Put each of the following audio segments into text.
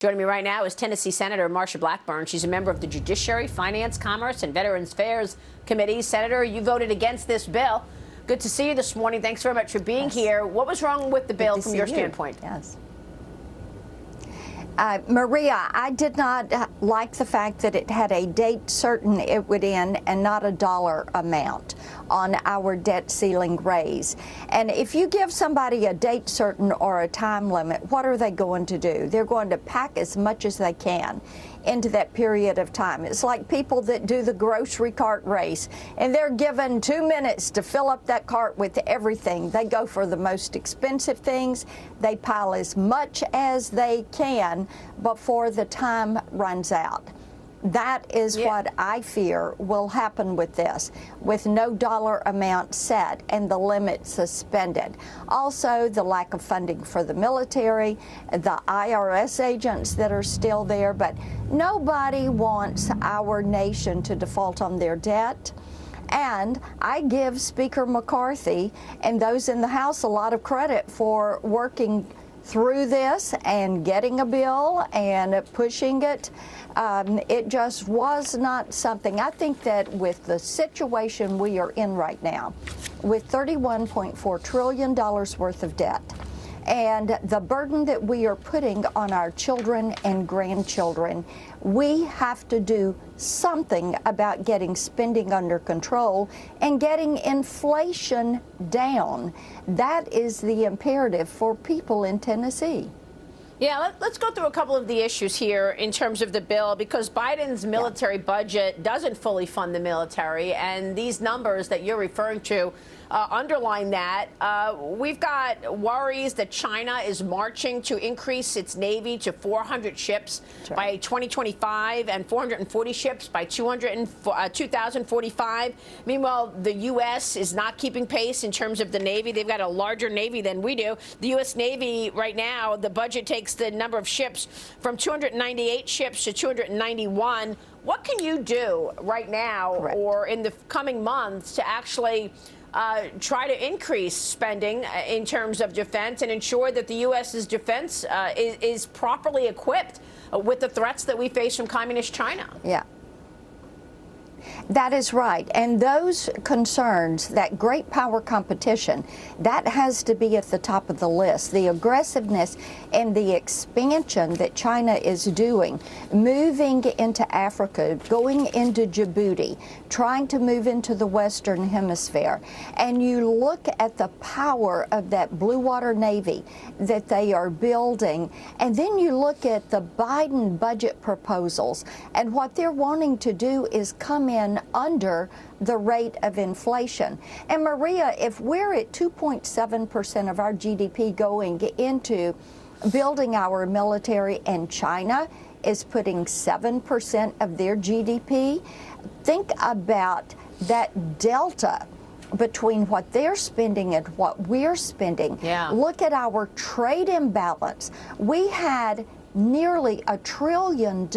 Joining me right now is Tennessee Senator Marsha Blackburn. She's a member of the Judiciary, Finance, Commerce, and Veterans Affairs Committees. Senator, you voted against this bill. Good to see you this morning. Thanks very much for being here. What was wrong with the bill from your standpoint? Yes. Maria, I did not like the fact that it had a date certain it would end and not a dollar amount on our debt ceiling raise. And if you give somebody a date certain or a time limit, what are they going to do? They're going to pack as much as they can into that period of time. It's like people that do the grocery cart race and they're given 2 minutes to fill up that cart with everything. They go for the most expensive things. They pile as much as they can before the time runs out. That is what I fear will happen with this, with no dollar amount set and the limit suspended. Also, the lack of funding for the military, the IRS agents that are still there, but nobody wants our nation to default on their debt. And I give Speaker McCarthy and those in the House a lot of credit for working through this and getting a bill and pushing it. It just was not something. I think that with the situation we are in right now, with $31.4 trillion worth of debt, and the burden that we are putting on our children and grandchildren, we have to do something about getting spending under control and getting inflation down. That is the imperative for people in Tennessee. Yeah, let's go through a couple of the issues here in terms of the bill, because Biden's military budget doesn't fully fund the military, and these numbers that you're referring to underline that. We've got worries that China is marching to increase its Navy to 400 ships by 2025 and 440 ships by 2045. Meanwhile, the U.S. is not keeping pace in terms of the Navy. They've got a larger Navy than we do. The U.S. Navy right now, the budget takes the number of ships from 298 ships to 291. What can you do right now or in the coming months to actually try to increase spending in terms of defense and ensure that the U.S.'s defense is properly equipped with the threats that we face from communist China? Yeah. That is right. And those concerns, that great power competition, that has to be at the top of the list. The aggressiveness and the expansion that China is doing, moving into Africa, going into Djibouti, trying to move into the Western Hemisphere. And you look at the power of that blue water Navy that they are building, and then you look at the Biden budget proposals, and what they're wanting to do is come in under the rate of inflation. And Maria, if we're at 2.7% of our GDP going into building our military and China is putting 7% of their GDP, think about that delta between what they're spending and what we're spending. Look at our trade imbalance. We had nearly $1 trillion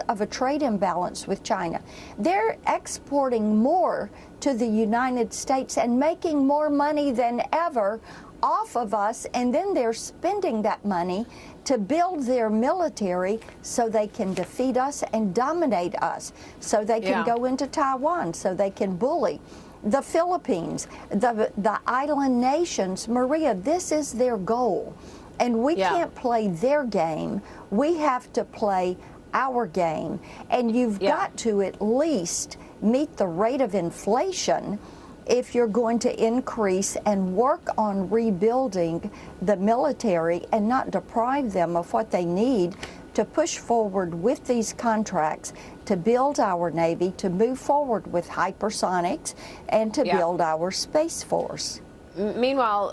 of a trade imbalance with China. They're exporting more to the United States and making more money than ever off of us, and then they're spending that money to build their military so they can defeat us and dominate us, so they can go into Taiwan, so they can bully the Philippines, the island nations. Maria, this is their goal. And we can't play their game. We have to play our game. And you've got to at least meet the rate of inflation if you're going to increase and work on rebuilding the military and not deprive them of what they need to push forward with these contracts to build our Navy, to move forward with hypersonics, and to build our Space Force. Meanwhile,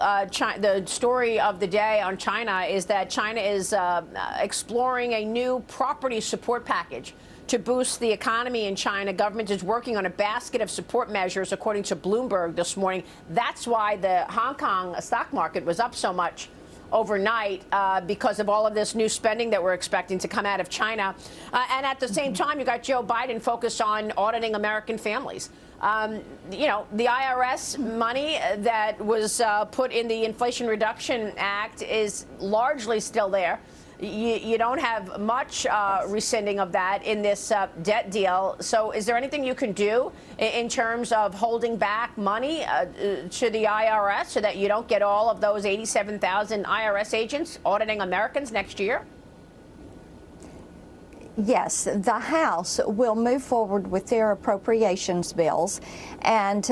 the story of the day on China is that China is exploring a new property support package to boost the economy in China. Government is working on a basket of support measures, according to Bloomberg this morning. That's why the Hong Kong stock market was up so much overnight because of all of this new spending that we're expecting to come out of China. And at the same time, you got Joe Biden focused on auditing American families. You know, the IRS money that was put in the Inflation Reduction Act is largely still there. you don't have much rescinding of that in this debt deal. So is there anything you can do in terms of holding back money to the IRS so that you don't get all of those 87,000 IRS agents auditing Americans next year? Yes, the House will move forward with their appropriations bills, and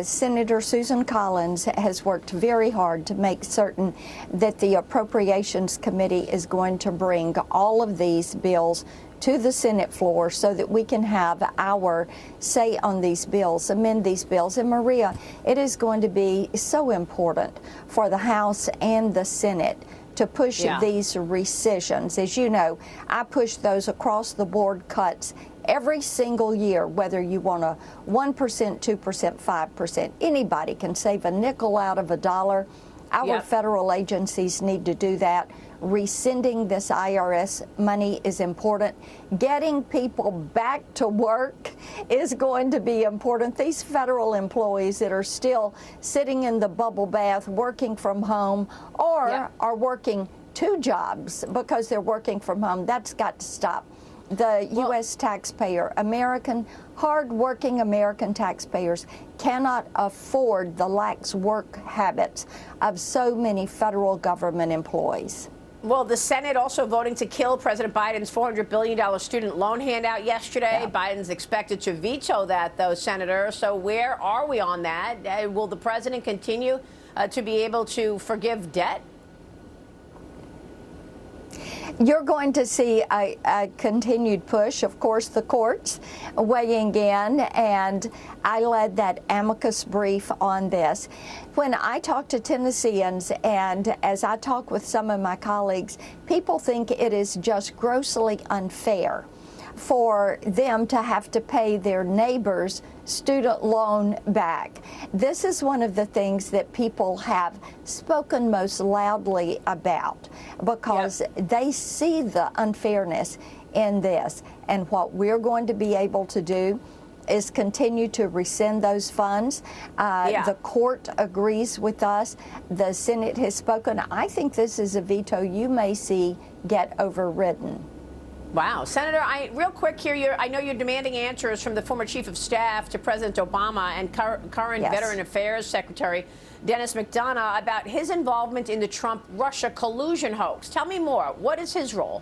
Senator Susan Collins has worked very hard to make certain that the Appropriations Committee is going to bring all of these bills to the Senate floor so that we can have our say on these bills, amend these bills. And Maria, it is going to be so important for the House and the Senate to push these rescissions. As you know, I push those across the board cuts every single year, whether you want a 1%, 2%, 5%. Anybody can save a nickel out of a dollar. Our federal agencies need to do that. Rescinding this IRS money is important. Getting people back to work is going to be important. These federal employees that are still sitting in the bubble bath working from home or are working two jobs because they're working from home, that's got to stop. The U.S. taxpayer, hard-working American taxpayers cannot afford the lax work habits of so many federal government employees. Well, the Senate also voting to kill President Biden's $400 billion student loan handout yesterday. Biden's expected to veto that, though, Senator. So where are we on that? Will the president continue to be able to forgive debt? You're going to see a continued push, of course, the courts weighing in, and I led that amicus brief on this. When I talk to Tennesseans and as I talk with some of my colleagues, people think it is just grossly unfair for them to have to pay their neighbor's student loan back. This is one of the things that people have spoken most loudly about because they see the unfairness in this. And what we're going to be able to do is continue to rescind those funds. The court agrees with us. The Senate has spoken. I think this is a veto you may see get overridden. Wow. Senator, real quick here, I know you're demanding answers from the former chief of staff to President Obama and current Veteran Affairs Secretary Denis McDonough about his involvement in the Trump-Russia collusion hoax. Tell me more. What is his role?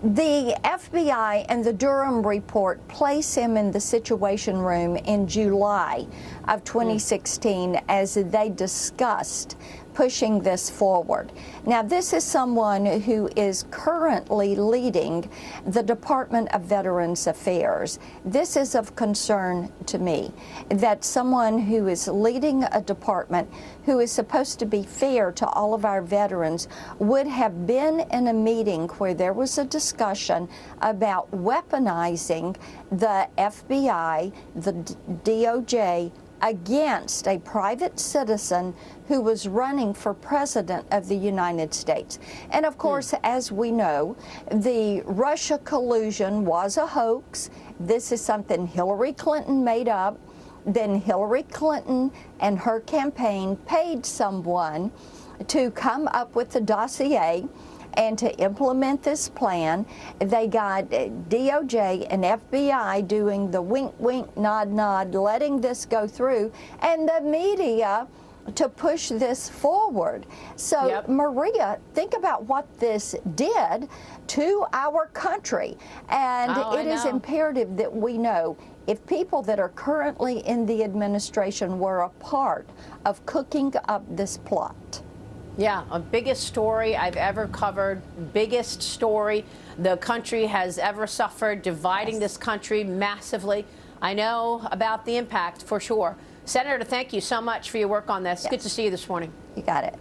The FBI and the Durham report place him in the Situation Room in July of 2016 as they discussed pushing this forward. Now, this is someone who is currently leading the Department of Veterans Affairs. This is of concern to me, that someone who is leading a department who is supposed to be fair to all of our veterans would have been in a meeting where there was a discussion about weaponizing the FBI, the DOJ, against a private citizen who was running for president of the United States. And of course, as we know, the Russia collusion was a hoax. This is something Hillary Clinton made up. Then Hillary Clinton and her campaign paid someone to come up with the dossier and to implement this plan. They got DOJ and FBI doing the wink, wink, nod, nod, letting this go through, and the media to push this forward. So, Maria, think about what this did to our country. And it is imperative that we know if people that are currently in the administration were a part of cooking up this plot. Yeah, a biggest story I've ever covered, biggest story the country has ever suffered, dividing this country massively. I know about the impact for sure. Senator, thank you so much for your work on this. Good to see you this morning. You got it.